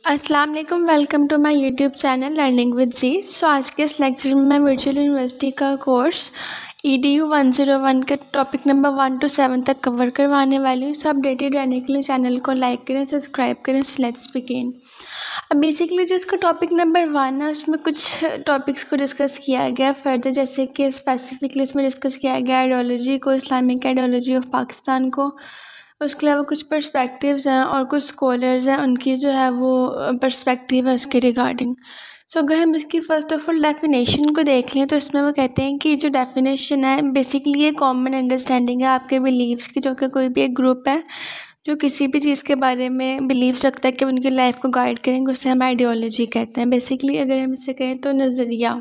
अस्सलाम वालेकुम, welcome to my YouTube channel learning with G. So आज के इस लेक्चर में मैं वर्चुअल यूनिवर्सिटी का कोर्स EDU 101 के टॉपिक नंबर 1 to 7 तक कवर करवाने वाली हूँ। सो अपडेटेड रहने के लिए चैनल को लाइक करें, सब्सक्राइब करें। So let's begin. अब बेसिकली जो इसका टॉपिक नंबर 1 है उसमें कुछ टॉपिक्स को डिस्कस किया गया फर्दर, जैसे कि स्पेसिफिकली इसमें डिस्कस किया गया आइडियोलॉजी को, इस्लामिक आइडियोलॉजी ऑफ पाकिस्तान को। उसके अलावा कुछ पर्सपेक्टिव्स हैं और कुछ स्कॉलर्स हैं, उनकी जो है वो पर्सपेक्टिव है उसके रिगार्डिंग। सो अगर हम इसकी फ़र्स्ट ऑफ ऑल डेफिनेशन को देख लें तो इसमें वो कहते हैं कि जो डेफिनेशन है बेसिकली ये कॉमन अंडरस्टैंडिंग है आपके बिलीव्स की, जो कि कोई भी एक ग्रुप है जो किसी भी चीज़ के बारे में बिलीव्स रखता है कि उनकी लाइफ को गाइड करेंगे, उसे हम आइडियोलॉजी कहते हैं। बेसिकली अगर हम इसे कहें तो नज़रिया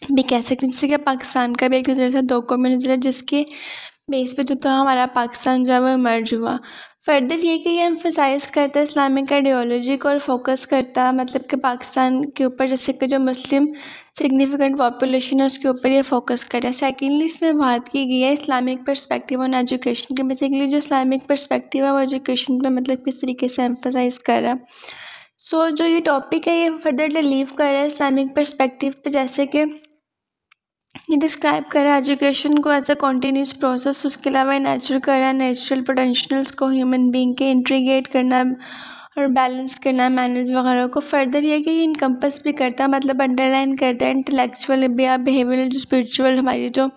भी कह सकते हैं, जैसे कि पाकिस्तान का भी एक नज़रिया था, दो कौमी नज़रिया, जिसके बेस पे जो था हमारा पाकिस्तान जो है वो इमर्ज हुआ। फर्दर ये कि ये एम्फसाइज करता है इस्लामिक आइडियोलॉजी को और फोकस करता है मतलब कि पाकिस्तान के ऊपर, जैसे कि जो मुस्लिम सिग्निफिकेंट पॉपुलेशन है उसके ऊपर ये फोकस कर रहा है। सेकेंडली इसमें बात की गई है इस्लामिक पर्सपेक्टिव ऑन एजुकेशन के। बेसिकली जो इस्लामिक पर्सपेक्टिव है वो एजुकेशन पे मतलब किस तरीके से एम्फसाइज कर रहा है। सो जो ये टॉपिक है ये फर्दर डिलीव कर रहा है इस्लामिक पर्सपेक्टिव पे, जैसे कि ये डिस्क्राइब करा एजुकेशन को एज अ कॉन्टीन्यूस प्रोसेस। उसके अलावा नेचुरल करा नेचुरल पोटेंशियल्स को ह्यूमन बीइंग के इंटीग्रेट करना और बैलेंस करना, मैनेज वगैरह को। फर्दर ये कि ये इनकम्पस भी करता है मतलब अंडरलाइन करता है इंटेलेक्चुअल या बिहेवियरल जो स्पिरिचुअल हमारी जो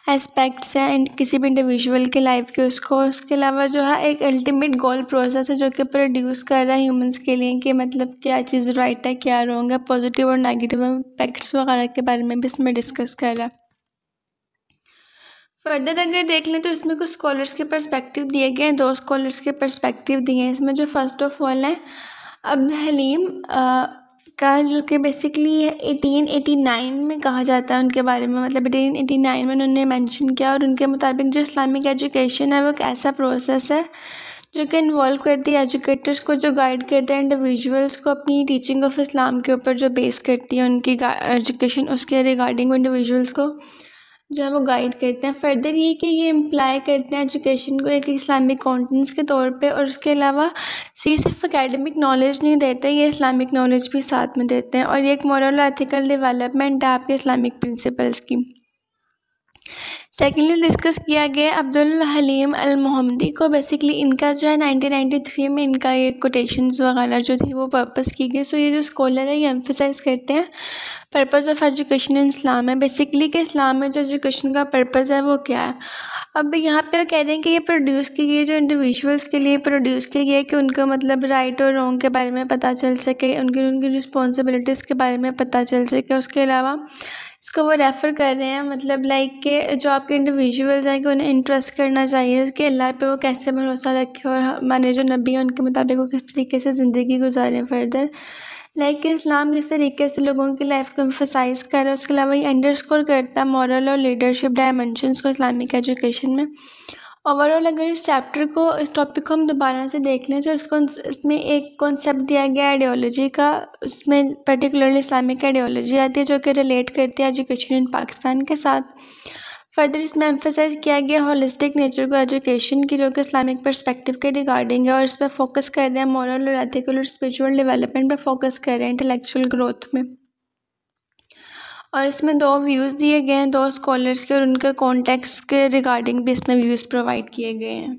एस्पेक्ट्स हैं किसी भी इंडिविजुअल के लाइफ के उसको। उसके अलावा जो है एक अल्टीमेट गोल प्रोसेस है जो कि प्रोड्यूस कर रहा है ह्यूमंस के लिए कि मतलब क्या चीज़ राइट है क्या रॉन्ग है, पॉजिटिव और नेगेटिव इम्पैक्ट्स वगैरह के बारे में भी इसमें डिस्कस कर रहा है। फर्दर अगर देख लें तो इसमें कुछ स्कॉलर्स के पर्सपेक्टिव दिए गए हैं, दो स्कॉलर्स के पर्सपेक्टिव दिए हैं इसमें। जो फर्स्ट ऑफ ऑल है अब्द हलीम का, जो कि बेसिकली 1889 में कहा जाता है उनके बारे में, मतलब 1889 में उन्होंने मेंशन किया। और उनके मुताबिक जो इस्लामिक एजुकेशन है वो एक ऐसा प्रोसेस है जो कि इन्वॉल्व करती है एजुकेटर्स को, जो गाइड करते हैं इंडिविजुअल्स को अपनी टीचिंग ऑफ इस्लाम के ऊपर, जो बेस करती है उनकी एजुकेशन उसके रिगार्डिंग इंडिविजुअल्स को जो है वो गाइड करते हैं। फर्दर ये कि ये इम्प्लाई करते हैं एजुकेशन को एक इस्लामिक कॉन्टेंट्स के तौर पे, और उसके अलावा सिर्फ एकेडमिक नॉलेज नहीं देते, ये इस्लामिक नॉलेज भी साथ में देते हैं। और ये एक मॉरल और एथिकल डेवलपमेंट है आपके इस्लामिक प्रिंसिपल्स की। सेकेंडली डिस्कस किया गया अब्दुल हलीम अल मोहम्मदी को। बेसिकली इनका जो है 1993 में इनका ये कोटेशंस वगैरह जो थी वो पर्पस की गई। सो ये जो स्कॉलर है ये एम्फसाइज करते हैं पर्पस ऑफ एजुकेशन इन इस्लाम है, बेसिकली कि इस्लाम में जो एजुकेशन का पर्पस है वो क्या है। अब यहाँ पे कह रहे हैं कि ये प्रोड्यूस की गई जो इंडिविजुअल्स के लिए प्रोड्यूस की गई है कि उनको मतलब राइट और रॉन्ग के बारे में पता चल सके, उनकी रिस्पॉन्सिबिलिटीज़ के बारे में पता चल सके। उसके अलावा इसको वो रेफ़र कर रहे हैं मतलब लाइक के जो आपके इंडिविजुअल्स हैं कि उन्हें इंट्रस्ट करना चाहिए कि अल्लाह पे वो कैसे भरोसा रखें और हमारे जो नबी हैं उनके मुताबिक वो किस तरीके से ज़िंदगी गुजारें। फर्दर लाइक कि इस्लाम किस तरीके से लोगों की लाइफ को एम्फसाइज़ कर रहा है। उसके अलावा ये अंडरस्कोर करता है मॉरल और लीडरशिप डायमेंशंस को इस्लामिक एजुकेशन में। ओवरऑल अगर इस चैप्टर को, इस टॉपिक को हम दोबारा से देख लें तो इसमें एक कॉन्सेप्ट दिया गया आइडियोलॉजी का, उसमें पर्टिकुलरली इस्लामिक आइडियोलॉजी आती है जो कि रिलेट करती है एजुकेशन इन पाकिस्तान के साथ। फर्दर इसमें एम्फसाइज किया गया होलिस्टिक नेचर को एजुकेशन की, जो कि इस्लामिक पर्सपेक्टिव के रिगार्डिंग है, और इस पर फोकस कर रहे हैं मॉरल और एथिकल और स्पिरिचुअल डेवलपमेंट पे फोकस कर रहे हैं इंटेलेक्चुअल ग्रोथ में। और इसमें दो व्यूज़ दिए गए हैं दो स्कॉलर्स के, और उनके कॉन्टेक्स्ट के रिगार्डिंग भी इसमें व्यूज़ प्रोवाइड किए गए हैं।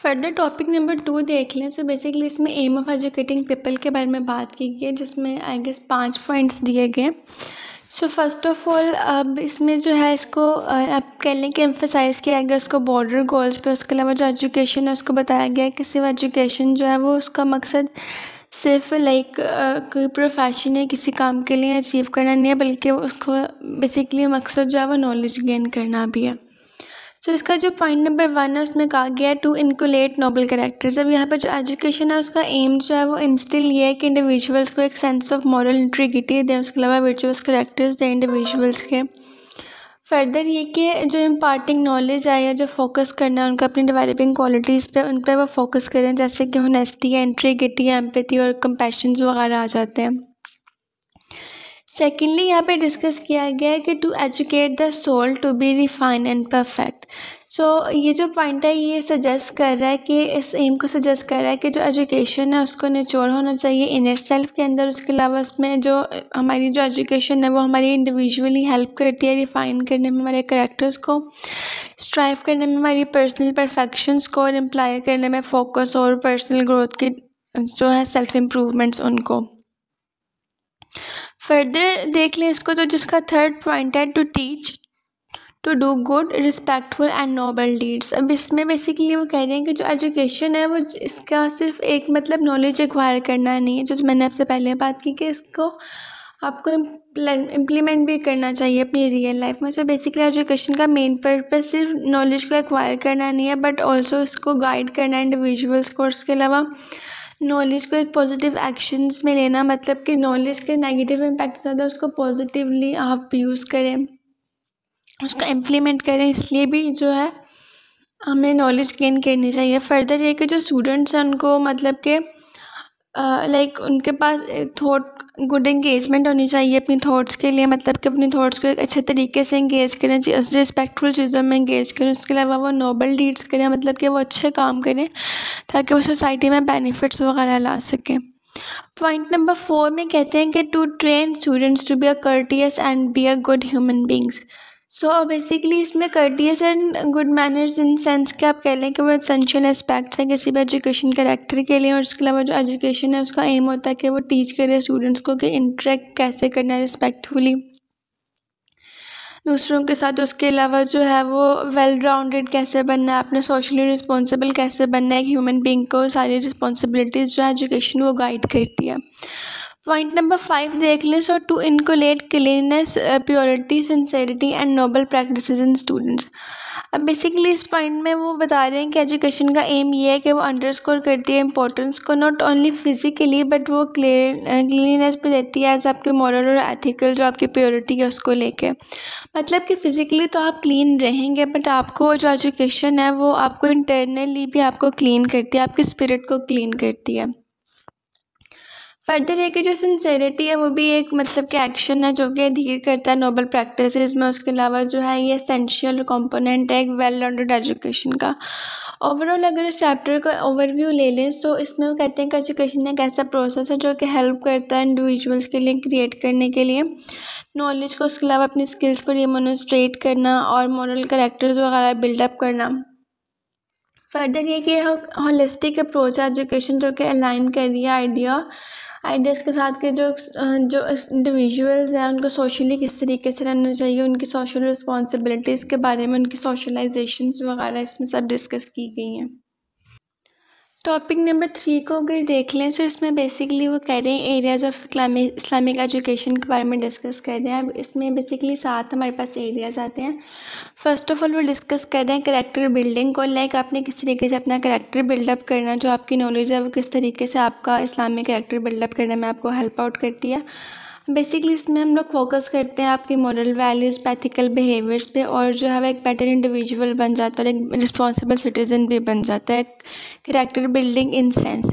फर्दर टॉपिक नंबर 2 देख लें तो बेसिकली इसमें एम ऑफ एजुकेटिंग पीपल के बारे में बात की गई है, जिसमें आई गेस 5 पॉइंट्स दिए गए। सो फर्स्ट ऑफ ऑल अब इसमें जो है इसको आप कह लें कि एम्फसाइज़ किया गया उसको बॉर्डर गोल्स पे। उसके अलावा जो एजुकेशन है उसको बताया गया कि सिर्फ एजुकेशन जो है वो उसका मकसद सिर्फ लाइक कोई प्रोफेशन है किसी काम के लिए अचीव करना नहीं है, बल्कि उसको बेसिकली मकसद जो है वो नॉलेज गेन करना भी है। सो इसका जो पॉइंट नंबर 1 है उसमें कहा गया है टू इनकुलेट नोबल कैरेक्टर्स। अब यहाँ पर जो एजुकेशन है उसका एम जो है वो इंस्टिल ये है कि इंडिविजुअल्स को एक सेंस ऑफ मॉरल इंटीग्रिटी दें, उसके अलावा वर्चुअस कैरेक्टर्स दें इंडिविजुअल्स के। फर्दर ये कि जो इम्पार्टिंग नॉलेज है या जो फोकस करना है उनका अपनी डेवलपिंग क्वालिटीज़ पे, उन पर वो फोकस करें, जैसे कि होनेस्टी है, इंटीग्रिटी है, एम्पैथी और कंपैशन वगैरह आ जाते हैं। सेकेंडली यहाँ पे डिस्कस किया गया है कि to educate the soul to be refine and perfect. So ये जो पॉइंट है ये सजेस्ट कर रहा है कि इस एम को सजेस्ट कर रहा है कि जो एजुकेशन है उसको निचोड़ होना चाहिए इनर सेल्फ के अंदर। उसके अलावा उसमें जो हमारी जो एजुकेशन है वो हमारी इंडिविजुअली हेल्प करती है रिफ़ाइन करने में हमारे करैक्टर्स को, स्ट्राइव करने में हमारी पर्सनल परफेक्शंस को, और इम्प्लाई करने में फोकस और पर्सनल ग्रोथ के जो है सेल्फ इम्प्रूवमेंट्स उनको। फर्दर देख लें इसको, तो जिसका थर्ड पॉइंट है to teach to do good respectful and noble deeds. अब इसमें बेसिकली वो कह रहे हैं कि जो एजुकेशन है वो इसका सिर्फ एक मतलब नॉलेज एक्वायर करना नहीं है, जो मैंने आपसे पहले बात की कि इसको आपको इम्प्लीमेंट भी करना चाहिए अपनी रियल लाइफ में। तो बेसिकली एजुकेशन का मेन पर्पस सिर्फ नॉलेज को एक्वायर करना नहीं है बट ऑल्सो इसको गाइड करना इंडिविजुअल्स को। उसके अलावा नॉलेज को एक पॉजिटिव एक्शंस में लेना, मतलब कि नॉलेज के नेगेटिव इम्पैक्ट ज़्यादा उसको पॉजिटिवली आप यूज़ करें, उसका इम्प्लीमेंट करें। इसलिए भी जो है हमें नॉलेज गेन करनी चाहिए। फर्दर ये कि जो स्टूडेंट्स हैं उनको मतलब कि लाइक उनके पास थॉट गुड एंगेजमेंट होनी चाहिए अपनी थॉट्स के लिए, मतलब कि अपनी थॉट्स को एक अच्छे तरीके से एंगेज करें, रिस्पेक्टफुल चीज़ों में एंगेज करें। उसके अलावा वो नोबल डीड्स करें, मतलब कि वो अच्छे काम करें ताकि वो सोसाइटी में बेनिफिट्स वगैरह ला सकें। पॉइंट नंबर 4 में कहते हैं कि to train students to be a courteous and be a good human beings. So basically इसमें courteous and good manners in sense कि आप कह लें कि वो एसेंशियल एस्पेक्ट्स हैं किसी भी एजुकेशन कैरेक्टर के लिए। और उसके अलावा जो एजुकेशन है उसका एम होता है कि वो टीच करे स्टूडेंट्स को कि इंटरेक्ट कैसे करना है रिस्पेक्टफुली दूसरों के साथ। उसके अलावा जो है वो वेल राउंडेड कैसे बनना है, अपने सोशली रिस्पॉन्सिबल कैसे बनना है, एक ह्यूमन बींग को सारी रिस्पॉन्सिबिलिटीज़ जो एजुकेशन वो गाइड करती है। पॉइंट नंबर 5 देख लें। So to inculcate cleanliness, purity, sincerity and noble practices in students. अब बेसिकली इस पॉइंट में वो बता रहे हैं कि एजुकेशन का एम ये है कि वो अंडरस्कोर करती है इंपॉर्टेंस को नॉट ओनली फिजिकली बट वो क्लीननेस पे देती है एज आपके मॉरल और एथिकल जो आपकी प्योरिटी है उसको लेके। मतलब कि फिजिकली तो आप क्लीन रहेंगे बट आपको जो एजुकेशन है वो आपको इंटरनली भी आपको क्लीन करती है, आपके स्पिरिट को क्लीन करती है। फर्दर है कि जो सिंसेरिटी है वो भी एक मतलब कि एक्शन है जो कि अधीर करता है नोबल प्रैक्टिसेस में। उसके अलावा जो है ये एसेंशियल कंपोनेंट है एक वेल राउंडेड एजुकेशन का। ओवरऑल अगर इस चैप्टर का ओवरव्यू ले लें तो इसमें वो कहते हैं कि एजुकेशन एक ऐसा प्रोसेस है जो कि हेल्प करता है इंडिविजुअल्स के लिए क्रिएट करने के लिए नॉलेज को, उसके अलावा अपनी स्किल्स को डेमोन्स्ट्रेट करना और मॉरल कैरेक्टर्स वगैरह बिल्डअप करना। फर्दर ये कि होलिस्टिक अप्रोच है एजुकेशन जो कि अलाइन कर रही है आइडियाज़ के साथ के जो इंडिविजुअल्स हैं उनको सोशली किस तरीके से रहना चाहिए, उनकी सोशल रिस्पॉन्सिबिलिटीज़ के बारे में, उनकी सोशलाइजेशंस वगैरह इसमें सब डिस्कस की गई हैं। टॉपिक नंबर 3 को अगर देख लें तो इसमें बेसिकली वो कह रहे हैं एरियाज़ ऑफ इस्लामिक एजुकेशन के बारे में डिस्कस कर रहे हैं। अब इसमें बेसिकली 7 हमारे पास एरियाज़ आते हैं। फर्स्ट ऑफ ऑल वो डिस्कस कर रहे हैं कैरेक्टर बिल्डिंग को, लाइक आपने किस तरीके से अपना कैरेक्टर बिल्डअप करना, जो आपकी नॉलेज है वो किस तरीके से आपका इस्लामिक कैरेक्टर बिल्डअप करने में आपको हेल्प आउट करती है। बेसिकली इसमें हम लोग फोकस करते हैं आपकी मॉरल वैल्यूज़, एथिकल बिहेवियर्स पे, और जो है वो एक बेटर इंडिविजुअल बन जाता है और एक रिस्पॉन्सिबल सिटीज़न भी बन जाता है, character building in sense.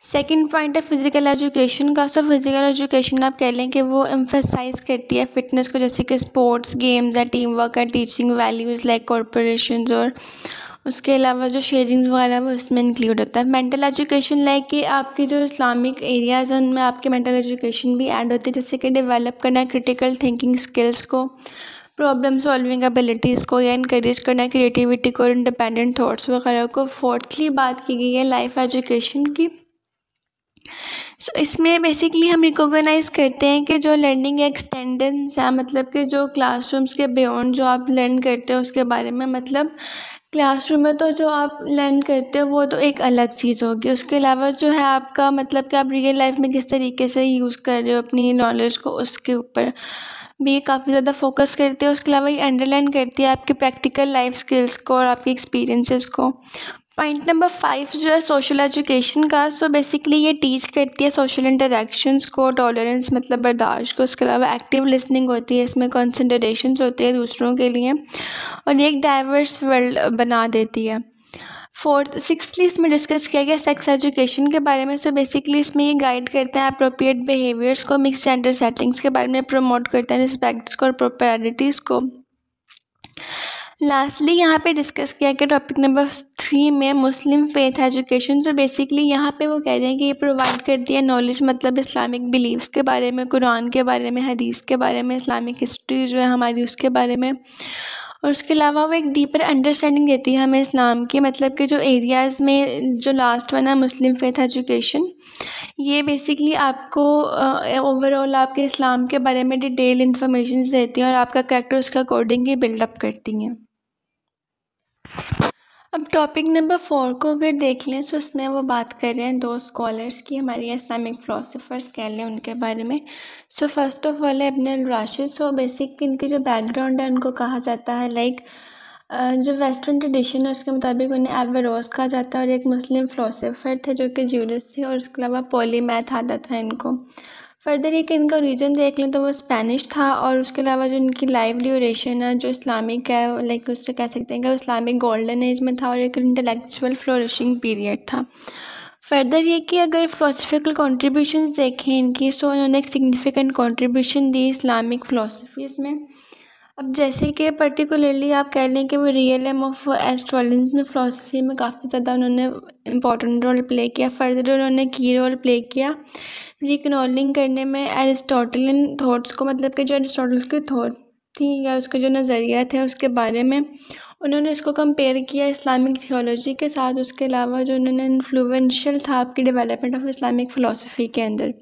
Second point है फिज़िकल एजुकेशन का। सो फिज़िकल एजुकेशन आप कह लें कि वो एम्फेसाइज करती है फिटनेस को, जैसे कि स्पोर्ट्स, गेम्स है, टीम वर्क है, टीचिंग वैल्यूज़ लाइक कॉर्पोरेशंस, और उसके अलावा जो शेयरिंग वगैरह वो उसमें इंक्लूड होता है। मेंटल एजुकेशन लाइक कि आपकी जो इस्लामिक एरियाज़ हैं उनमें आपके मेंटल एजुकेशन भी ऐड होती है, जैसे कि डेवलप करना है क्रिटिकल थिंकिंग स्किल्स को, प्रॉब्लम सॉल्विंग एबिलिटीज़ को, या इनकरेज करना है क्रिएटिविटी को और इंडिपेंडेंट थॉट्स वगैरह को। फोर्थली बात की गई है लाइफ एजुकेशन की। सो इसमें बेसिकली हम रिकॉग्नाइज़ करते हैं कि जो लर्निंग एक्सटेंडेंस है, मतलब कि जो क्लासरूम्स के बियॉन्ड जो आप लर्न करते हो उसके बारे में, मतलब क्लासरूम में तो जो आप लर्न करते हो वो तो एक अलग चीज़ होगी, उसके अलावा जो है आपका मतलब कि आप रियल लाइफ में किस तरीके से यूज़ कर रहे हो अपनी नॉलेज को, उसके ऊपर भी काफ़ी ज़्यादा फोकस करते हैं। उसके अलावा ये अंडरलाइन करती है आपकी प्रैक्टिकल लाइफ स्किल्स को और आपकी एक्सपीरियंसेस को। पॉइंट नंबर 5 जो है सोशल एजुकेशन का। सो बेसिकली ये टीच करती है सोशल इंटरेक्शंस को, टॉलरेंस मतलब बर्दाश्त को, उसके अलावा एक्टिव लिसनिंग होती है, इसमें कंसिडरेशंस होती है दूसरों के लिए, और ये एक डाइवर्स वर्ल्ड बना देती है। सिक्सथली इसमें डिस्कस किया गया सेक्स एजुकेशन के बारे में। सो बेसिकली इसमें ये गाइड करते हैं अप्रोप्रिएट बिहेवियर्स को, मिक्स जेंडर सेटिंग्स के बारे में प्रमोट करते हैं, रिस्पेक्ट्स को और प्रॉपर्टीज़ को। लास्टली यहाँ पे डिस्कस किया कि टॉपिक नंबर 3 में मुस्लिम फेथ एजुकेशन। तो बेसिकली यहाँ पे वो कह रहे हैं कि ये प्रोवाइड करती है नॉलेज, मतलब इस्लामिक बिलीव्स के बारे में, कुरान के बारे में, हदीस के बारे में, इस्लामिक हिस्ट्री जो है हमारी उसके बारे में। और उसके अलावा वो एक डीपर अंडरस्टैंडिंग देती है हमें इस्लाम के, मतलब कि जो एरियाज़ में जो लास्ट वन है मुस्लिम फेथ एजुकेशन, ये बेसिकली आपको ओवरऑल आपके इस्लाम के बारे में डिटेल इन्फॉर्मेशन देती हैं और आपका कैरेक्टर उसके अकॉर्डिंग ही बिल्डअप करती हैं। अब टॉपिक नंबर 4 को अगर देख लें तो उसमें वो बात कर रहे हैं 2 स्कॉलर्स की, हमारे इस्लामिक फ़िलासफ़र्स कह लें उनके बारे में। सो फर्स्ट ऑफ ऑल है इब्न अल राशिद। सो बेसिक इनकी जो बैकग्राउंड है उनको कहा जाता है लाइक जो वेस्टर्न ट्रेडिशन है उसके मुताबिक उन्हें एवेरोस कहा जाता है और एक मुस्लिम फ़िलासफ़र थे जो कि ज्यूरिस्ट थे और उसके अलावा पॉलीमैथ आता था इनको। फर्दर ये कि इनका रीजन देख लें तो वो स्पेनिश था और उसके अलावा जो इनकी लाइव ड्यूरेशन है जो इस्लामिक है लाइक उससे कह सकते हैं कि इस्लामिक गोल्डन एज में था और एक इंटेलेक्चुअल फ्लोरिशिंग पीरियड था। फर्दर ये कि अगर फ़िलासफ़िकल कंट्रीब्यूशंस देखें इनकी, सो इन्होंने एक सिग्निफिकेंट कंट्रीब्यूशन दी इस्लामिक फ़िलासफ़ीज़ में। अब जैसे कि पर्टिकुलरली आप कह लें कि वो रियलिज्म ऑफ एस्ट्रोलॉजी में फ़िलासफ़ी में काफ़ी ज़्यादा उन्होंने इम्पॉर्टेंट रोल प्ले किया। फर्दर उन्होंने की रोल प्ले किया रिकनॉलिंग करने में एरिस्टोटलियन थॉट्स को, मतलब कि जो एरिस्टोटल की थॉट थी या उसके जो नज़रिया थे उसके बारे में उन्होंने इसको कंपेयर किया इस्लामिक थियोलॉजी के साथ। उसके अलावा जो उन्होंने इन्फ्लुएंशियल था आपकी डेवलपमेंट ऑफ इस्लामिक फ़िलासफ़ी के अंदर।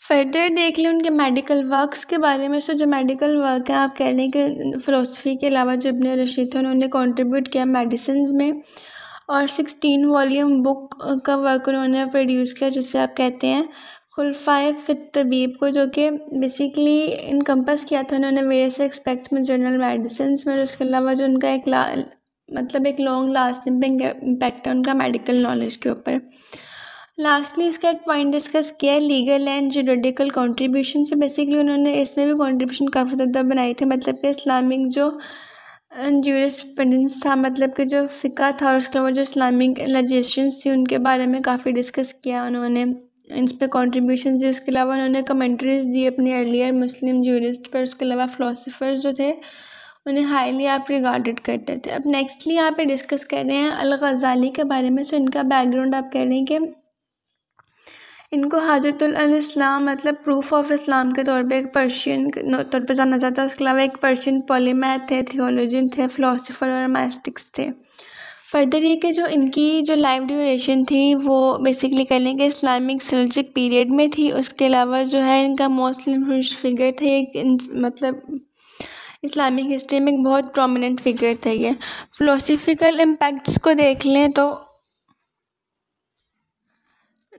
फर्दर देख लें उनके मेडिकल वर्क्स के बारे में। सो जो मेडिकल वर्क है आप कह लें कि फ़िलासफ़ी के अलावा जो इब्न रशीद थे उन्होंने कंट्रीब्यूट किया मेडिसिन में और 16 वॉल्यूम बुक का वर्क उन्होंने प्रोड्यूस किया जिसे आप कहते हैं खुलफाए फित तबीब को, जो कि बेसिकली इनकम्पस किया था उन्होंने वेरियस एस्पेक्ट्स में जनरल मेडिसिन में। उसके अलावा जो उनका एक लॉन्ग लास्टिंग इम्पैक्ट है उनका मेडिकल नॉलेज के ऊपर। लास्टली इसका एक पॉइंट डिस्कस किया है लीगल एंड जुडिकल कंट्रीब्यूशन। से बेसिकली उन्होंने इसमें भी कंट्रीब्यूशन काफ़ी ज़्यादा बनाई थी, मतलब कि इस्लामिक जो ज्यूरिस्प्रूडेंस था, मतलब कि जो फ़िक़ा था और उसके अलावा जो इस्लामिक लेजिस्लेशंस थी उनके बारे में काफ़ी डिस्कस किया उन्होंने, इन पर कॉन्ट्रीब्यूशन दी। उसके अलावा उन्होंने कमेंट्रीज दी अपनी अर्लियर मुस्लिम ज्यूरिस्ट पर। उसके अलावा फ़िलासफ़र्स जो थे उन्हें हाईली आप रिगार्डेड करते थे। अब नेक्स्टली यहाँ पे डिस्कस कर रहे हैं अल ग़ज़ाली के बारे में। सो इनका बैकग्राउंड आप कह रहे हैं कि इनको हाजतुल इस्लाम मतलब प्रूफ ऑफ इस्लाम के तौर पे एक पर्शियन तौर पे जाना जाता है। उसके अलावा एक पर्शियन पॉलीमैथ थे, थियोलॉजियन थे, फ़िलासफ़र और मैस्टिक्स थे। फर्दर ये कि जो इनकी जो लाइफ ड्यूरेशन थी वो बेसिकली कह लें कि इस्लामिक सेल्जुक पीरियड में थी। उसके अलावा जो है इनका मोस्ट इन्फ्लुएंस फिगर थे मतलब इस्लामिक हिस्ट्री में एक बहुत प्रोमिनेंट फिगर थे ये। फ़िलासफ़िकल इम्पैक्ट्स को देख लें तो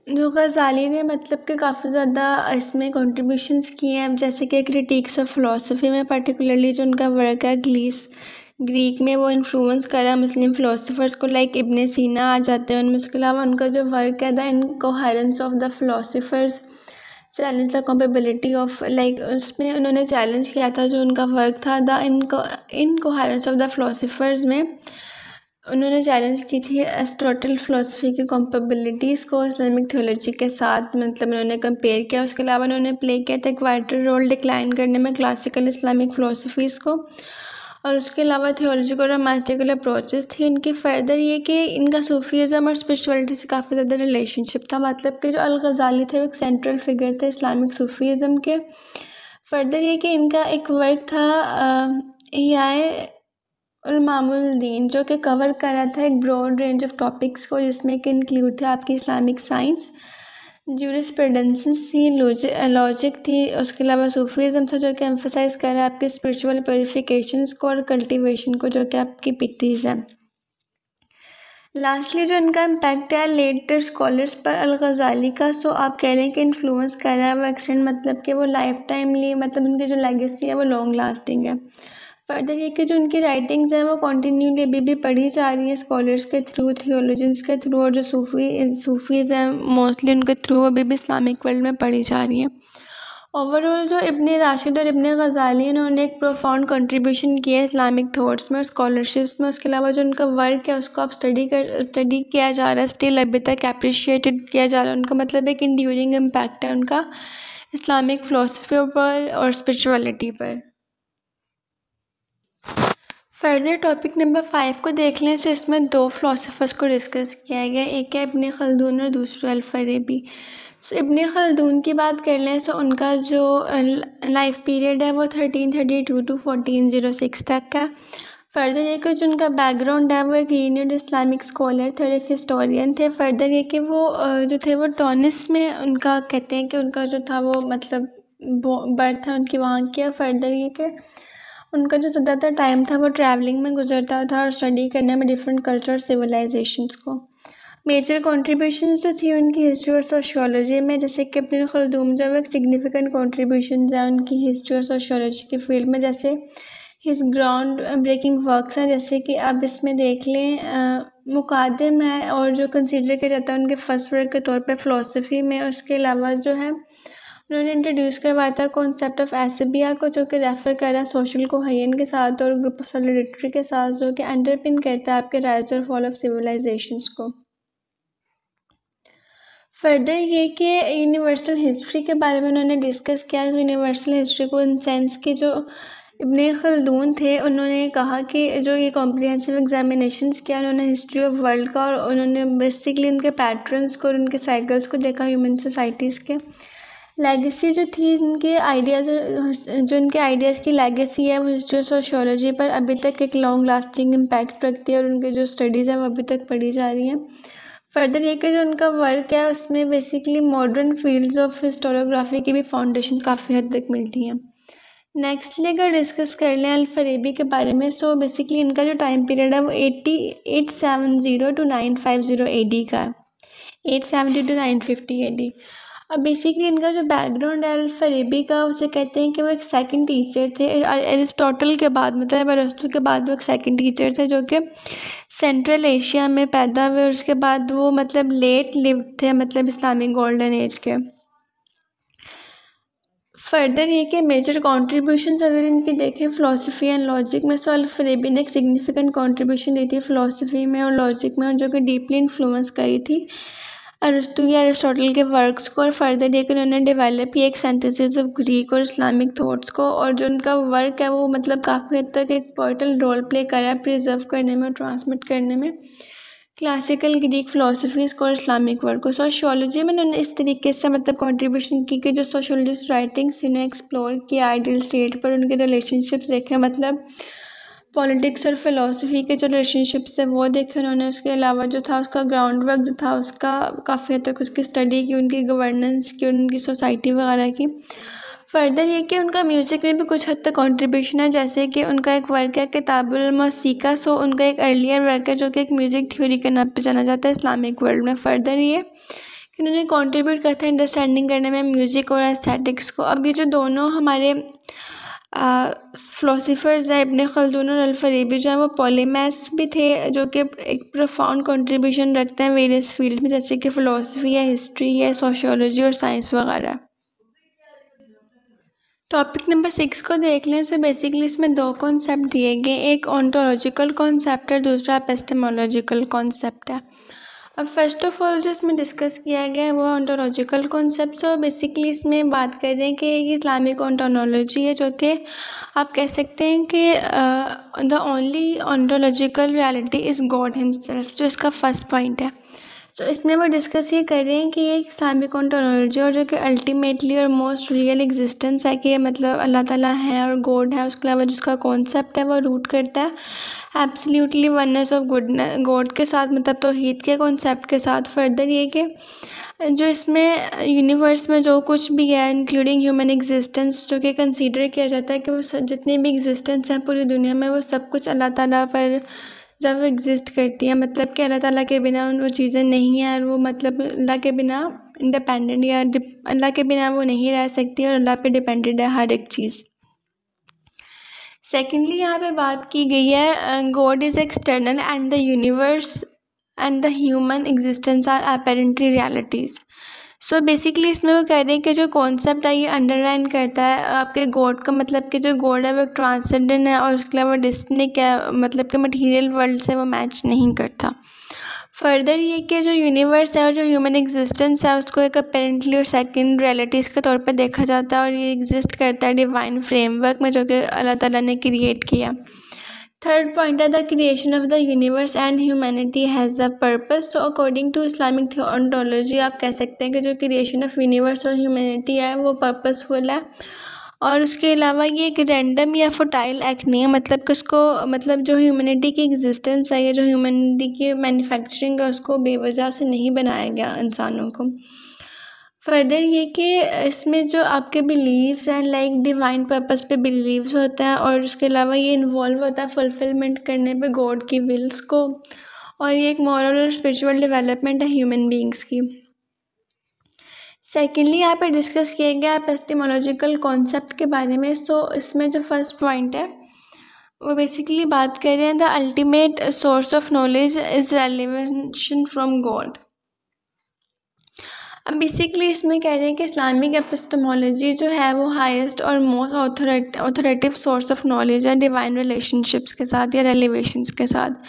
जो ग़ज़ाली ने मतलब कि काफ़ी ज़्यादा इसमें कंट्रीब्यूशंस किए हैं। जैसे कि क्रिटिक्स ऑफ फ़िलासफ़ी में पर्टिकुलरली जो उनका वर्क है ग्रीक में वो इन्फ्लुएंस करा मुस्लिम फ़िलासफ़र्स को, लाइक इब्न सीना आ जाते हैं उनमें। उसके अलावा उनका जो वर्क है the incoherence of the philosophers challenge the capability of, like उसमें उन्होंने चैलेंज किया था जो उनका वर्क था the incoherence of the philosophers में उन्होंने चैलेंज की थी एरिस्टोटल फ़िलासफ़ी की कैपेबिलिटीज़ को इस्लामिक थियोलॉजी के साथ, मतलब उन्होंने कंपेयर किया। उसके अलावा उन्होंने प्ले किया था एक वाइटल रोल डिक्लाइन करने में क्लासिकल इस्लामिक फ़िलासफ़ीज़ को। और उसके अलावा थियोलॉजिकल और मैथमेटिकल अप्रोचेस थी इनकी। फर्दर ये कि इनका सूफीज़म और स्पिरिचुअलिटी से काफ़ी ज़्यादा रिलेशनशिप था, मतलब कि जो अल ग़ज़ाली थे वो एक सेंट्रल फिगर थे इस्लामिक सूफीज़म के। फर्दर ये कि इनका एक वर्क था इह्याए उल दीन जो कि कवर कर रहा था एक ब्रॉड रेंज ऑफ टॉपिक्स को, जिसमें कि इंक्लूड थे आपकी इस्लामिक साइंस, ज्यूरिस्प्रूडेंस थी, लॉजिक थी। उसके अलावा सूफीज़म था जो कि एम्फसाइज़ कर रहा है आपके स्पिरिचुअल प्योरिफिकेशंस को और कल्टीवेशन को, जो कि आपकी पिटीज़ है। लास्टली जो इनका इम्पैक्ट है लेटर स्कॉलर्स पर अल ग़ज़ाली का, सो आप कह लें कि इन्फ्लुएंस कर रहा है वो एक्सटेंड, मतलब कि वो लाइफ टाइमली, मतलब उनकी जो लेगेसी है वो लॉन्ग लास्टिंग है। फर्दर ये कि जो उनकी राइटिंग्स हैं वो कंटिन्यूली अभी भी पढ़ी जा रही हैं स्कॉलर्स के थ्रू, थियोलॉजियंस के थ्रू, और जो सूफ़ीज़ हैं मोस्टली उनके थ्रू अभी भी इस्लामिक वर्ल्ड में पढ़ी जा रही हैं। ओवरऑल जो इब्न राशिद और इब्न ग़ज़ाली इन्होंने एक प्रोफाउंड कंट्रीब्यूशन किया है इस्लामिक थॉट्स में और स्कॉलरशिप्स में। उसके अलावा जो उनका वर्क है उसको आप स्टडी किया जा रहा है, स्टिल अभी तक अप्रिशिएटेड किया जा रहा है। उनका मतलब एक इंड्यूरिंग इम्पैक्ट है उनका इस्लामिक फ़िलासफ़ी पर और स्पिरिचुअलिटी पर। फर्दर टॉपिक नंबर 5 को देख लें तो इसमें दो फ़िलासफ़र्स को डिस्कस किया गया, एक है इब्न खल्दून और दूसरा अल-फ़ाराबी। सो इब्न खल्दून की बात कर लें तो उनका जो लाइफ पीरियड है वो 1332 टू 1406 तक का। फर्दर ये कि जो उनका बैकग्राउंड है वो एक लीनियड इस्लामिक स्कॉलर थे और एक हिस्टोरियन थे। फर्दर ये कि वो जो थे वो टूनिस में उनका कहते हैं कि उनका जो था वो मतलब बर्थ था उनकी वहाँ की। फर्दर ये कि उनका जो ज़्यादातर टाइम था वो ट्रैवलिंग में गुजरता था और स्टडी करने में डिफरेंट कल्चर सिविलाइजेशंस को। मेजर कंट्रीब्यूशन जो थी उनकी हिस्ट्री और सोशियोलॉजी में, जैसे कि इब्न खल्दून जो एक सिग्निफिकेंट कंट्रीब्यूशन है उनकी हिस्ट्री और सोशियोलॉजी के फील्ड में, जैसे हिज ग्राउंड ब्रेकिंग वर्क्स हैं, जैसे कि अब इसमें देख लें मुकादम है और जो कंसीडर किया जाता है उनके फर्स्ट वर्क के तौर पे फ़िलासफ़ी में। उसके अलावा जो है उन्होंने इंट्रोड्यूस करवाया था कॉन्सेप्ट ऑफ एसबिया को, जो कि रेफ़र कर रहा है सोशल कोहेजन के साथ और ग्रुप ऑफ सॉलिडेरिटी के साथ, जो कि अंडरपिन करता है आपके राइज और फॉल ऑफ सिविलाइजेशंस को। फर्दर ये कि यूनिवर्सल हिस्ट्री के बारे में उन्होंने डिस्कस किया। यूनिवर्सल हिस्ट्री को इन सेंस कि जो इब्न खल्दून थे उन्होंने कहा कि जो ये कॉम्प्रिहेंसिव एग्जामिनेशंस किया उन्होंने हिस्ट्री ऑफ वर्ल्ड का, और उन्होंने बेसिकली उनके पैटर्न्स को और उनके साइकिल्स को देखा ह्यूमन सोसाइटीज़ के। लेगेसी जो थी उनके आइडियाज़, जो उनके आइडियाज़ की लेगेसी है वो हिस्ट्री और सोशियोलॉजी पर अभी तक एक लॉन्ग लास्टिंग इम्पैक्ट रखती है और उनके जो स्टडीज़ हैं वो अभी तक पढ़ी जा रही हैं। फर्दर ये कि जो उनका वर्क है उसमें basically modern fields of historiography की भी फाउंडेशन काफ़ी हद तक मिलती हैं। नेक्स्टली अगर डिस्कस कर लें अल-फ़ाराबी के बारे में, सो बेसिकली इनका जो टाइम पीरियड है वो 870 टू 950 AD का है, 870 टू 950 AD। अब बेसिकली इनका जो बैकग्राउंड है अल-फ़ाराबी का, उसे कहते हैं कि वो एक सेकंड टीचर थे एरिस्टोटल के बाद, मतलब अरस्तू के बाद वो एक सेकंड टीचर थे जो कि सेंट्रल एशिया में पैदा हुए और उसके बाद वो मतलब लेट लिव्ड थे, मतलब इस्लामिक गोल्डन एज के। फर्दर ये कि मेजर कॉन्ट्रीब्यूशंस अगर इनकी देखें फ़िलासफ़ी एंड लॉजिक में, सो अल-फ़ाराबी ने एक सिग्निफिकेंट कॉन्ट्रीब्यूशन दी थी फ़िलासफ़ी में और लॉजिक में, और जो कि डीपली इन्फ्लुएंस करी थी अरस्तू या एरिस्टोटल के वर्क्स को। और फर्दर ये कि उन्होंने डेवलप किया एक सिंथेसिस ऑफ ग्रीक और इस्लामिक थॉट्स को, और जो उनका वर्क है वो मतलब काफ़ी हद तक एक पोर्टल रोल प्ले करा है प्रिजर्व करने में और ट्रांसमिट करने में क्लासिकल ग्रीक फ़िलासफ़ीज़ को और इस्लामिक वर्क को। सोशियोलॉजी में उन्होंने इस तरीके से मतलब कंट्रीब्यूशन की कि जो सोशलिस्ट राइटिंग्स इन्हें एक्सप्लोर किया आइडियल स्टेट पर, उनके रिलेशनशिप्स देखे, मतलब पॉलिटिक्स और फ़िलासफ़ी के जो रिलेशनशिप्स है वो देखे उन्होंने। उसके अलावा जो था उसका ग्राउंड वर्क जो था उसका काफ़ी हद तक उसकी स्टडी की, उनकी गवर्नेंस की, उनकी सोसाइटी वगैरह की। फर्दर ये कि उनका म्यूज़िक में भी कुछ हद तक कंट्रीब्यूशन है, जैसे कि उनका एक वर्क है किताबुल मौसीक़ा, सो उनका एक अर्लियर वर्क है जो कि एक म्यूज़िक थ्योरी के नाम पे जाना जाता है इस्लामिक वर्ल्ड में। फर्दर ये कि उन्होंने कंट्रीब्यूट किया था अंडरस्टैंडिंग करने में म्यूज़िक और एस्थेटिक्स को। अब ये जो दोनों हमारे फ़िलासफ़र्स हैं इब्न खल्दून और अल-फ़ाराबी जो है वो पॉलीमैथ्स भी थे, जो कि एक प्रोफाउंड कंट्रीब्यूशन रखते हैं वेरियस फील्ड में, जैसे कि फ़िलासफ़ी है, हिस्ट्री है, सोशियोलॉजी और साइंस वगैरह। टॉपिक नंबर 6 को देख लें तो बेसिकली इसमें दो कॉन्सेप्ट दिए गए, एक ऑन्टोलॉजिकल कॉन्सेप्ट है, दूसरा एपिस्टेमोलॉजिकल कॉन्सेप्ट है। अब फर्स्ट ऑफ ऑल जो इसमें डिस्कस किया गया है वो ऑन्टोलॉजिकल कॉन्सेप्ट। सो बेसिकली इसमें बात कर रहे हैं कि एक इस्लामिक ऑन्टोलॉजी है जो कि आप कह सकते हैं कि the only ontological reality is God himself, जो इसका फर्स्ट पॉइंट है। तो इसमें वो डिस्कस ये कर रहे हैं कि ये इस्लामिक ऑन्टोलॉजी और जो कि अल्टीमेटली और मोस्ट रियल एग्जिस्टेंस है, कि मतलब अल्लाह ताला है और गॉड है। उसके अलावा जिसका कॉन्सेप्ट है वो रूट करता है एब्सोल्युटली वननेस ऑफ गॉड के साथ, मतलब तौहीद के कॉन्सेप्ट के साथ। फर्दर ये कि जो इसमें यूनिवर्स में जो कुछ भी है इंक्लूडिंग ह्यूमन एग्जिस्टेंस, जो कि कंसीडर किया जाता है कि वो जितने भी एग्जिस्टेंस हैं पूरी दुनिया में वो सब कुछ अल्लाह ताला पर जब वो एग्जिस्ट करती है, मतलब कि अल्लाह ताला के बिना वो चीज़ें नहीं हैं, और वो मतलब अल्लाह के बिना इंडिपेंडेंट या अल्लाह के बिना वो नहीं रह सकती और अल्लाह पे डिपेंडेंट है हर एक चीज़। सेकेंडली यहाँ पे बात की गई है God is external and the universe and the human existence are apparently realities. So basically इसमें वो कह रहे हैं कि जो कॉन्सेप्ट है ये अंडरलाइन करता है आपके गॉड का, मतलब कि जो गॉड है वो ट्रांसेंडेंट है और उसके अलावा डिस्टिंक्ट है, मतलब कि मटेरियल वर्ल्ड से वो मैच नहीं करता। फर्दर ये कि जो यूनिवर्स है और जो ह्यूमन एग्जिस्टेंस है उसको एक अपेरेंटली और सेकंड रियलिटीज़ के तौर पे देखा जाता है, और ये एग्जिस्ट करता है डिवाइन फ्रेमवर्क में जो कि अल्लाह ताला ने क्रिएट किया। थर्ड पॉइंट है the creation of the universe and humanity has a purpose. तो अकॉर्डिंग टू इस्लामिक थियोलॉजी आप कह सकते हैं कि जो क्रिएशन ऑफ यूनिवर्स और ह्यूमैनिटी है वो पर्पसफुल है, और उसके अलावा ये एक रैंडम या फर्टाइल एक्ट नहीं है, मतलब कि उसको मतलब जो ह्यूमैनिटी की एग्जिस्टेंस है या जो ह्यूमैनिटी की मैन्युफैक्चरिंग है उसको बेवजह से नहीं बनाया गया इंसानों को। फर्दर ये कि इसमें जो आपके बिलीव्स हैं लाइक डिवाइन पर्पस पे बिलीव्स होता है, और उसके अलावा ये इन्वॉल्व होता है फुलफिलमेंट करने पे गॉड की विल्स को, और ये एक मॉरल और स्पिरिचुअल डेवलपमेंट है ह्यूमन बींग्स की। सेकेंडली यहाँ पे डिस्कस किया गया एपिस्टेमोलॉजिकल कॉन्सेप्ट के बारे में। सो इसमें जो फर्स्ट पॉइंट है वो बेसिकली बात कर रहे हैं the ultimate source of knowledge is revelation from God. अब बेसिकली इसमें कह रहे हैं कि इस्लामिक एपिस्टेमोलॉजी जो है वो हाईएस्ट और most authoritative source of knowledge है डिवाइन रिलेशनशिप्स के साथ या रेलिवेशंस के साथ।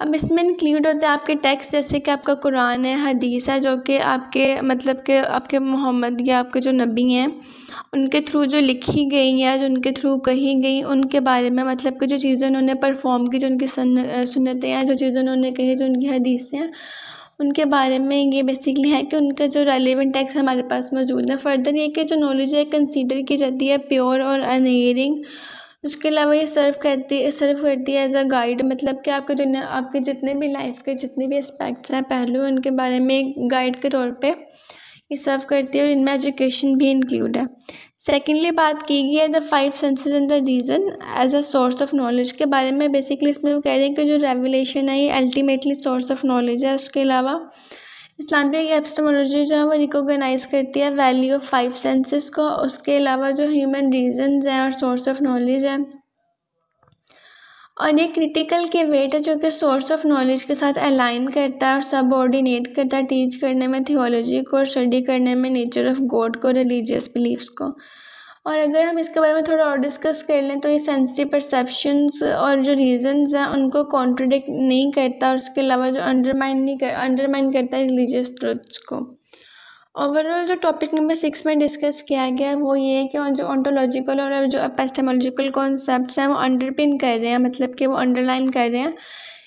अब इसमें इंक्लूड होते हैं आपके टेक्स्ट जैसे कि आपका कुरान है, हदीस है, जो कि आपके मतलब कि आपके मोहम्मद या आपके जो नबी हैं उनके थ्रू जो लिखी गई या जो उनके थ्रू कही गई उनके बारे में, मतलब कि जो चीज़ें उन्होंने परफॉर्म की, जो उनकी सुन्नतें हैं, जो चीज़ें उन्होंने कही, जो उनकी हदीसें हैं, उनके बारे में ये बेसिकली है कि उनका जो रेलेवेंट टेक्स्ट हमारे पास मौजूद है। फर्दर ये कि जो नॉलेज है कंसीडर की जाती है प्योर और अनएयरिंग। उसके अलावा ये सर्व करती है एज अ गाइड, मतलब कि आपके दुनिया आपके जितने भी लाइफ के जितने भी एस्पेक्ट्स हैं, पहलू, उनके बारे में एक गाइड के तौर पे ये सर्व करती है, और इनमें एजुकेशन भी इंक्लूड है। सेकेंडली बात की गई है the 5 senses and the reason as a source of knowledge के बारे में। बेसिकली इसमें वो कह रहे हैं कि जो रेवलेशन है ये अल्टीमेटली सोर्स ऑफ नॉलेज है। उसके अलावा इस्लामिक एपिस्टेमोलॉजी जो है वो रिकॉग्नाइज़ करती है वैल्यू ऑफ 5 सेंसेस को। उसके अलावा जो ह्यूमन रीजंस हैं और सोर्स ऑफ नॉलेज है, और ये क्रिटिकल के वेट है जो कि सोर्स ऑफ नॉलेज के साथ अलाइन करता है और सबऑर्डिनेट करता है टीच करने में थियोलॉजी को और स्टडी करने में नेचर ऑफ गॉड को, रिलीजियस बिलीफ्स को। और अगर हम इसके बारे में थोड़ा और डिस्कस कर लें तो ये सेंसिटिव परसेप्शंस और जो रीजंस हैं उनको कॉन्ट्रडिक्ट नहीं करता, और उसके अलावा जो अंडरमाइन करता है रिलीजियस ट्रुथ्स को। ओवरऑल जो टॉपिक नंबर 6 में डिस्कस किया गया है वो ये है कि जो ऑन्टोलॉजिकल और जो एपिस्टेमोलॉजिकल कॉन्सेप्ट्स हैं वो अंडरपिन कर रहे हैं, मतलब कि वो अंडरलाइन कर रहे हैं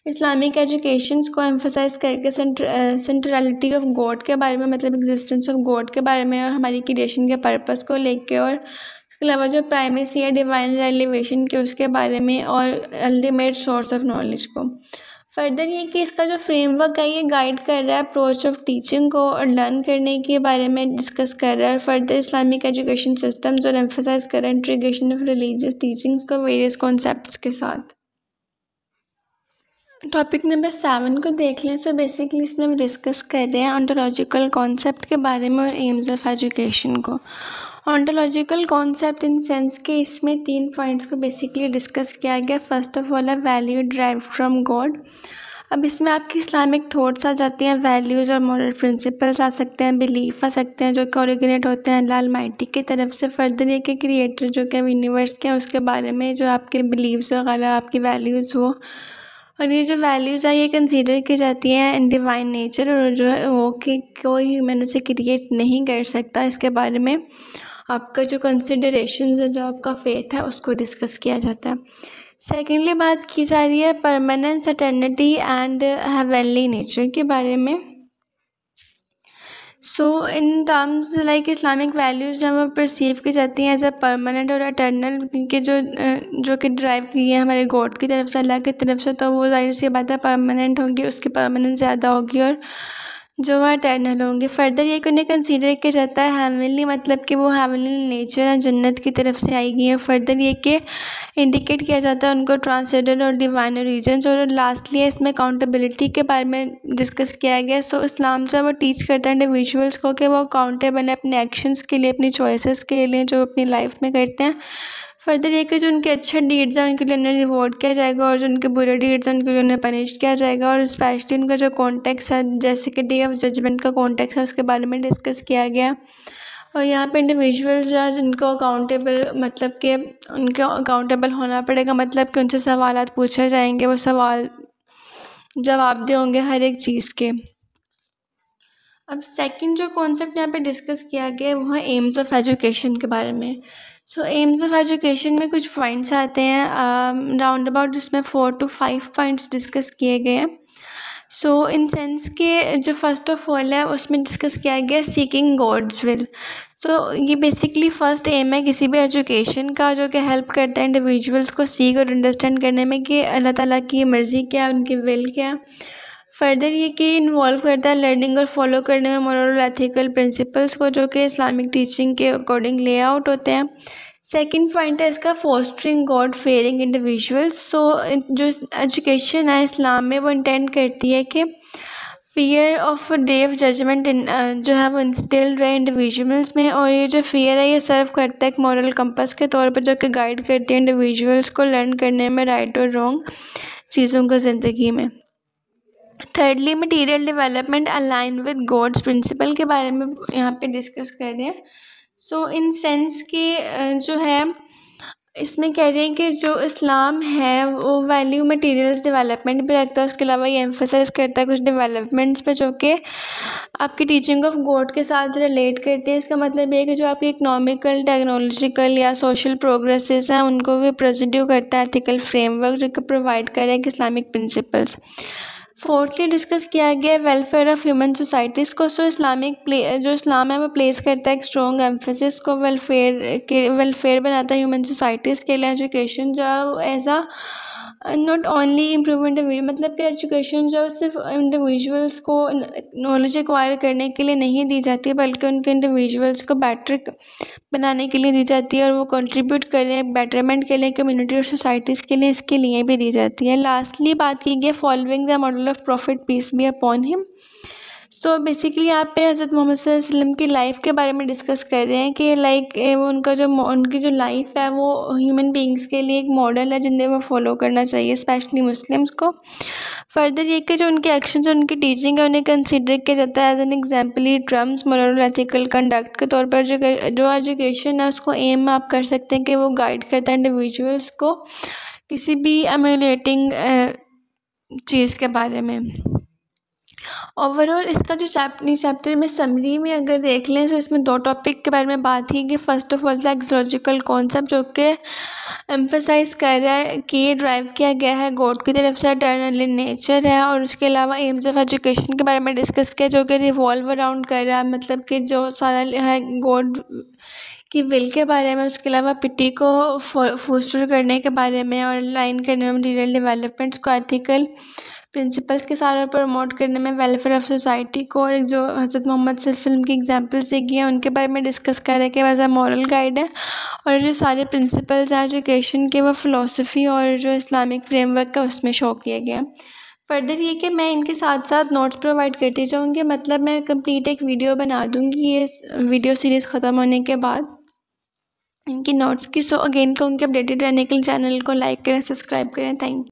इस्लामिक एजुकेशंस को एम्फसाइज करके सेंट्रलिटी ऑफ गॉड के बारे में, मतलब एग्जिस्टेंस ऑफ गॉड के बारे में और हमारी क्रिएशन के पर्पस को लेके, और उसके अलावा जो प्राइमेसी है डिवाइन रेलिवेशन के उसके बारे में, और अल्टीमेट सोर्स ऑफ नॉलेज को। फर्दर ये कि इसका जो फ्रेमवर्क है ये गाइड कर रहा है अप्रोच ऑफ टीचिंग को और लर्न करने के बारे में डिस्कस कर रहा है, और फर्दर इस्लामिक एजुकेशन सिस्टम्स और एम्फसाइज कर रहा है इंटीग्रेशन ऑफ रिलीजियस टीचिंग्स को वेरियस कॉन्सेप्ट्स के साथ। टॉपिक नंबर 7 को देख लें। सो बेसिकली इसमें हम डिस्कस कर रहे हैं ऑन्टोलॉजिकल कॉन्सेप्ट के बारे में और एम्स ऑफ एजुकेशन को। ऑन्टोलॉजिकल कॉन्सेप्ट इन सेंस के इसमें 3 पॉइंट्स को बेसिकली डिस्कस किया गया। फर्स्ट ऑफ ऑल है वैल्यू ड्राइव्ड फ्रॉम गॉड। अब इसमें आपकी इस्लामिक थॉट्स आ जाती हैं, वैल्यूज़ और मॉरल प्रिंसिपल्स आ सकते हैं, बिलीफ आ सकते हैं जो कि ओरिजिनेट होते हैं अल्लाह अलमाइटी की तरफ से। फर्दर ये कि क्रिएटर जो कि यूनिवर्स के हैं उसके बारे में जो आपके बिलीव्स वगैरह आपकी वैल्यूज़ वो, और ये जो वैल्यूज़ है ये कंसीडर की जाती हैं इन डिवाइन नेचर, और जो है वो कि कोई ह्यूमन उसे क्रिएट नहीं कर सकता। इसके बारे में आपका जो कंसिडरेशंस है, जो आपका फेथ है, उसको डिस्कस किया जाता है। सेकेंडली बात की जा रही है permanence, eternity and heavenly nature के बारे में। So in terms like Islamic values जब वो परसीव की जाती हैं एज अ परमानेंट और एटर्नल, के जो कि ड्राइव की है हमारे गॉड की तरफ से, अल्लाह की तरफ से, तो वो जाहिर सी बात है परमानेंट होंगी, उसकी परमानेंस ज़्यादा होगी, और जो है एटर्नल होंगे। फर्दर ये उन्हें कंसीडर किया जाता है हेवनली, मतलब कि वो हेवनली नेचर है, जन्नत की तरफ से आई गई है। फर्दर ये कि इंडिकेट किया जाता है उनको ट्रांसजेंडर और डिवाइन ओरिजिन्स। और लास्टली इसमें अकाउंटेबिलिटी के बारे में डिस्कस किया गया। सो इस्लाम जो है वो टीच करता है इंडिविजुअल्स को कि वो अकाउंटेबल है अपने एक्शंस के लिए, अपनी चॉइसेस के लिए जो अपनी लाइफ में करते हैं। फर्दर ये कि जो उनके अच्छे डीड्स हैं उनके लिए उन्हें रिवॉर्ड किया जाएगा, और जो उनके बुरे डीड्स हैं उनके लिए उन्हें पनिश किया जाएगा। और स्पेशली उनका जो कॉन्टेक्स्ट है, जैसे कि डे ऑफ जजमेंट का कॉन्टेक्स्ट है, उसके बारे में डिस्कस किया गया। और यहाँ पे इंडिविजुअल्स जो है जिनको अकाउंटेबल, मतलब कि उनको अकाउंटेबल होना पड़ेगा, मतलब कि उनसे सवालात पूछे जाएंगे, वो सवाल जवाब दे होंगे हर एक चीज़ के। अब सेकंड जो कॉन्सेप्ट यहाँ पे डिस्कस किया गया है वो है एम्स ऑफ एजुकेशन के बारे में। सो एम्स ऑफ एजुकेशन में कुछ पॉइंट्स आते हैं, राउंड अबाउट इसमें 4 to 5 पॉइंट्स डिस्कस किए गए हैं। सो इन सेंस के जो फर्स्ट ऑफ ऑल है उसमें डिस्कस किया गया सीकिंग गॉड्स विल। सो ये बेसिकली फर्स्ट एम है किसी भी एजुकेशन का, जो कि हेल्प करता है इंडिविजुअल्स को सीख और अंडरस्टैंड करने में कि अल्लाह ताला की मर्ज़ी क्या है, उनकी विल क्या है। फर्दर ये कि इन्वॉल्व करता है लर्निंग और फॉलो करने में मोरल और एथिकल प्रिंसिपल्स को, जो कि इस्लामिक टीचिंग के अकॉर्डिंग ले आउट होते हैं। सेकंड पॉइंट है इसका फोस्टरिंग गॉड फेयरिंग इंडिविजुअल्स। सो जो एजुकेशन है इस्लाम में वो इंटेंड करती है कि fear of day of judgement जो है वो इंस्टिल रहे इंडिविजुअल्स में, और ये जो फियर है ये सर्व करता है एक मॉरल कंपस के तौर पर, जो कि गाइड करती है इंडिविजुअल्स को लर्न करने में राइट और रॉन्ग चीज़ों को ज़िंदगी में। Thirdly material development align with God's principle के बारे में यहाँ पे डिस्कस कर रहे हैं। सो इन सेंस के जो है इसमें कह रहे हैं कि जो इस्लाम है वो वैल्यू मटेरियल्स डेवलपमेंट पे रखता है, उसके अलावा ये एम्फसाइज करता है कुछ डेवलपमेंट्स पे जो कि आपकी टीचिंग ऑफ गॉड के साथ रिलेट करते हैं। इसका मतलब ये है कि जो आपकी इकोनॉमिकल टेक्नोलॉजिकल या सोशल प्रोग्रेसेस हैं उनको भी पॉजिटिव करता है एथिकल फ्रेमवर्क, जो कि प्रोवाइड कर रहा है इस्लामिक प्रिंसिपल्स। फोर्थली डिस्कस किया गया वेलफेयर ऑफ ह्यूमन सोसाइटीज़ को। सो जो इस्लाम है वो प्लेस करता है एक स्ट्रॉन्ग एम्फेसिस को वेलफेयर बनाता है ह्यूमन सोसाइटीज़ के लिए। एजुकेशन जो as a not only improvement मतलब कि एजुकेशन जो सिर्फ इंडिविजुअल्स को नॉलेज एक्वायर करने के लिए नहीं दी जाती, बल्कि उनके इंडिविजुअल्स को बेटर बनाने के लिए दी जाती है, और वो कंट्रीब्यूट करें बेटरमेंट के लिए कम्युनिटी और सोसाइटीज़ के लिए, इसके लिए भी दी जाती है। लास्टली बात की गई following the model of prophet peace be upon him. So basically यहाँ पे हज़रत मोहम्मद सल्लल्लाहु अलैहि वसल्लम की लाइफ के बारे में डिस्कस कर रहे हैं कि लाइक वो उनकी जो लाइफ है वो ह्यूमन बींग्स के लिए एक मॉडल है जिन्हें वो फॉलो करना चाहिए, स्पेशली मुस्लिम्स को। फर्दर ये कि जो उनके एक्शंस और उनकी टीचिंग है उन्हें कंसिडर किया जाता है as an exemplary terms moral ethical conduct के तौर पर। जो एजुकेशन है उसको एम आप कर सकते हैं कि वो गाइड करता है इंडिविजुअल्स को किसी भी एम्यूलेटिंग चीज़ के बारे में। ओवरऑल इसका जो चैप्टर में समरी में अगर देख लें तो इसमें 2 टॉपिक के बारे में बात की कि फ़र्स्ट ऑफ ऑल एक्सोलॉजिकल कॉन्सेप्ट, जो कि एम्फसाइज कर रहा है कि ये ड्राइव किया गया है गॉड की तरफ से, इटर्नल इन नेचर है। और उसके अलावा एम्स ऑफ एजुकेशन के बारे में डिस्कस किया, जो कि रिवॉल्व अराउंड कर रहा है, मतलब कि जो सारा है गॉड की विल के बारे में। उसके अलावा पिटी को फोस्टर करने के बारे में और लाइन करने में मटीरियल डेवलपमेंट्स को, एथिकल प्रिंसिपल्स के साथ प्रमोट करने में वेलफेयर ऑफ सोसाइटी को, और जो हज़रत मोहम्मद सल्लल्लाहु अलैहि वसल्लम की एग्जांपल्स देखी हैं उनके बारे में डिस्कस कर रहे हैं कि एज अ मॉरल गाइड है। और जो सारे प्रिंसिपल्स हैं एजुकेशन के वो फ़िलासफ़ी और जो इस्लामिक फ्रेमवर्क है उसमें शो किया गया। फर्दर ये कि मैं इनके साथ साथ नोट्स प्रोवाइड करती जाऊँगी, मतलब मैं कंप्लीट एक वीडियो बना दूँगी ये वीडियो सीरीज़ ख़त्म होने के बाद इनकी नोट्स की। सो अगेन कहूँगी अपडेटेड रहने के लिए चैनल को लाइक करें, सब्सक्राइब करें। Thank you.